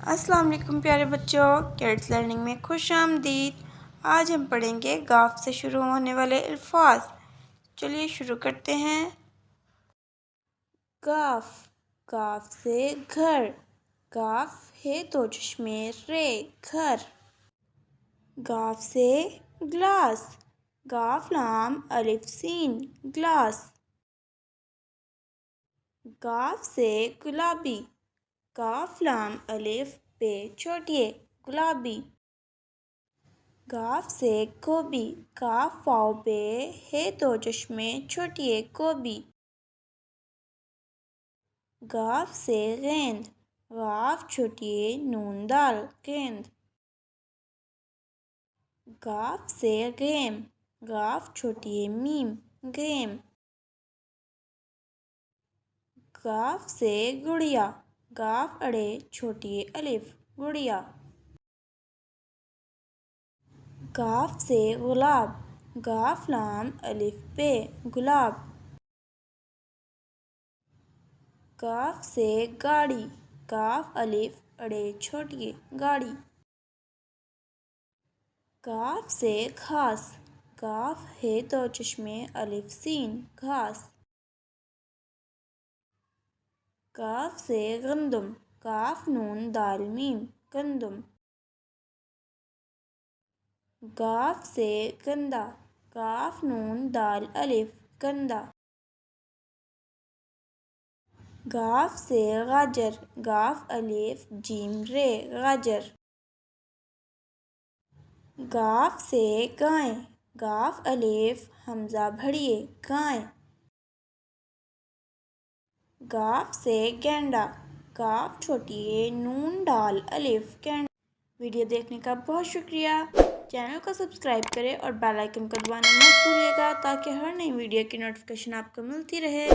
السلام علیکم پیارے بچوں، کیڈس لرننگ میں خوش آمدید۔ آج ہم پڑھیں گے گ سے شروع ہونے والے الفاظ۔ چلیے شروع کرتے ہیں۔ کاف، کاف سے گھر، کاف ہے دو چشمے رے گھر۔ گاف سے گلاس، گاف لام الف سین گلاس۔ گاف سے گلابی، کاف لام الف بے چھوٹیے گلابی۔ گاف سے گوبھی، کاف واؤ بے ہے دو چشمے چھوٹیے گوبھی۔ گاف سے گیند، غاف چھوٹیے نون دال گیند۔ گاف سے گیم، غاف چھوٹیے میم گیم۔ گاف سے گڑیا، گاف اڑے چھوٹیے الف گڑیا۔ گاف سے گلاب، گاف لام الف بے گلاب۔ گاف سے گاڑی، گاف الف اڑے چھوٹیے گاڑی۔ گاف سے گھاس، گاف ہے دو چشمے الف سین گھاس۔ گاف سے گندم، گاف نون دال میم گندم۔ گاف سے گندا، گاف نون دال الف گندا۔ گاف سے گاجر، گاف الف جیم رے گاجر۔ گاف سے گائے، گاف الف ہمزہ بھڑیے گائے۔ گاف سے گینڈا، گاف چھوٹیے نون ڈال الف گینڈا۔ ویڈیو دیکھنے کا بہت شکریہ۔ چینل کو سبسکرائب کریں اور بیل آئیکن کو دبانا مت بھولیے گا تاکہ ہر نئی ویڈیو کی نوٹیفیکیشن آپ کو ملتی رہے۔